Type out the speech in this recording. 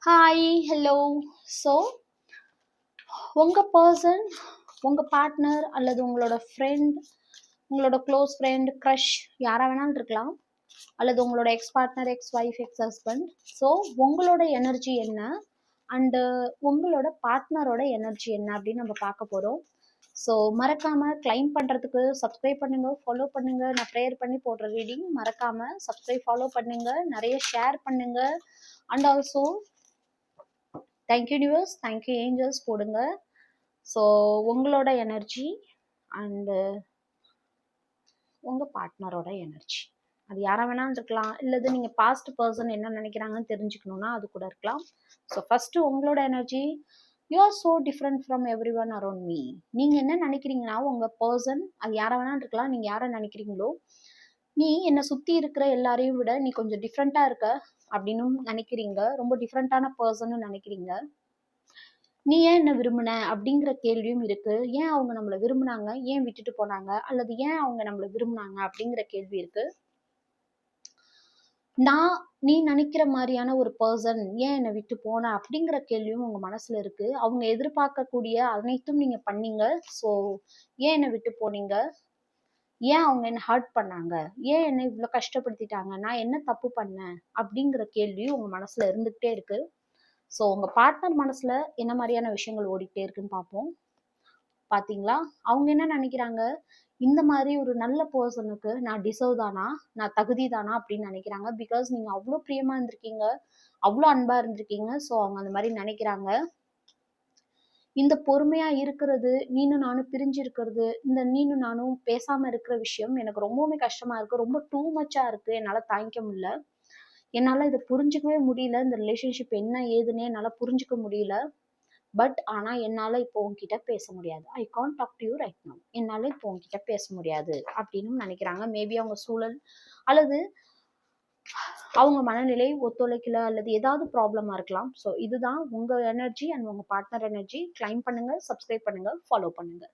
Hi hello. So உங்கள் person, உங்கள் partner அல்லது உங்களோட ஃப்ரெண்ட், உங்களோட க்ளோஸ் ஃப்ரெண்ட், க்ரஷ் யாராக வேணாலும் இருக்கலாம், அல்லது உங்களோட X partner, X wife, X husband. So உங்களோட எனர்ஜி என்ன அண்டு உங்களோட பார்ட்னரோட எனர்ஜி என்ன அப்படின்னு நம்ம பார்க்க போகிறோம். ஸோ மறக்காமல் கிளைம் பண்ணுறதுக்கு சப்ஸ்கிரைப் பண்ணுங்கள், ஃபாலோ பண்ணுங்கள். நான் ப்ரேயர் பண்ணி போடுற ரீடிங் மறக்காமல் சப்ஸ்கிரைப், ஃபாலோ பண்ணுங்கள், நிறைய ஷேர் பண்ணுங்கள். And also thank you universe, thank you angels போடுங்க. ஸோ உங்களோட எனர்ஜி அண்டு உங்கள் பார்ட்னரோட எனர்ஜி அது யாராக வேணாலும் இருக்கலாம், இல்லது நீங்கள் பாஸ்ட் பர்சன் என்ன நினைக்கிறாங்கன்னு தெரிஞ்சுக்கணுன்னா அது கூட இருக்கலாம். ஸோ ஃபஸ்ட்டு உங்களோட energy, you are so different from every one around me. நீங்கள் என்ன நினைக்கிறீங்கன்னா உங்கள் பர்சன் அது யாராக வேணாலும் இருக்கலாம், நீங்கள் யாரை நினைக்கிறீங்களோ, நீ என்னை சுற்றி இருக்கிற எல்லாரையும் விட நீ கொஞ்சம் டிஃப்ரெண்ட்டாக இருக்க அப்படின்னு நினைக்கிறீங்க, ரொம்ப டிஃப்ரெண்ட்டான பர்சன்னு நினைக்கிறீங்க. நீ ஏன் என்ன விரும்பின அப்படிங்கிற கேள்வியும் இருக்கு. ஏன் அவங்க நம்மளை விரும்பினாங்க, ஏன் விட்டுட்டு போனாங்க, அல்லது ஏன் அவங்க நம்மளை விரும்பினாங்க அப்படிங்கிற கேள்வி இருக்கு. நீ நினைக்கிற மாதிரியான ஒரு பர்சன் ஏன் என்னை விட்டு போன அப்படிங்கிற கேள்வியும் உங்க மனசுல இருக்கு. அவங்க எதிர்பார்க்கக்கூடிய அனைத்தும் நீங்க பண்ணீங்க. ஸோ ஏன் என்னை விட்டு போனீங்க, ஏன் அவங்க என்ன ஹர்ட் பண்ணாங்க, ஏன் என்னை இவ்வளவு கஷ்டப்படுத்திட்டாங்க, நான் என்ன தப்பு பண்ணேன் அப்படிங்கிற கேள்வி உங்க மனசுல இருந்துகிட்டே இருக்கு. ஸோ உங்கள் பார்ட்னர் மனசில் என்ன மாதிரியான விஷயங்கள் ஓடிக்கிட்டே இருக்குன்னு பார்ப்போம். பார்த்தீங்களா, அவங்க என்ன நினைக்கிறாங்க, இந்த மாதிரி ஒரு நல்ல பர்சனுக்கு நான் டிசர்வ் தானா, நான் தகுதி தானா அப்படின்னு நினைக்கிறாங்க. பிகாஸ் நீங்கள் அவ்வளோ பிரியமாக இருந்திருக்கீங்க, அவ்வளோ அன்பாக இருந்திருக்கீங்க. ஸோ அவங்க அந்த மாதிரி நினைக்கிறாங்க. இந்த பொறுமையாக இருக்கிறது, நீனும் நானும் பிரிஞ்சு இருக்கிறது, இந்த நீனும் நானும் பேசாமல் இருக்கிற விஷயம் எனக்கு ரொம்பவுமே கஷ்டமாக இருக்குது, ரொம்ப டூ மச்சாக இருக்குது, என்னால் தாங்கிக்க முடியல, என்னால் இதை புரிஞ்சிக்கவே முடியல, இந்த ரிலேஷன்ஷிப் என்ன ஏதுன்னே என்னால் புரிஞ்சிக்க முடியல. பட் ஆனால் என்னால் இப்போ உங்ககிட்ட பேச முடியாது, I can't talk to you right now, என்னால் இப்போ உங்ககிட்ட பேச முடியாது அப்படின்னு நினைக்கிறாங்க. மேபி அவங்க சூழல் அல்லது அவங்க மனநிலை ஒத்துழைக்கல அல்லது ஏதாவது ப்ராப்ளமாக இருக்கலாம். ஸோ இதுதான் உங்கள் எனர்ஜி அண்ட் உங்கள் பார்ட்னர் எனர்ஜி. கிளைம் பண்ணுங்கள், சப்ஸ்கிரைப் பண்ணுங்கள், ஃபாலோ பண்ணுங்கள்.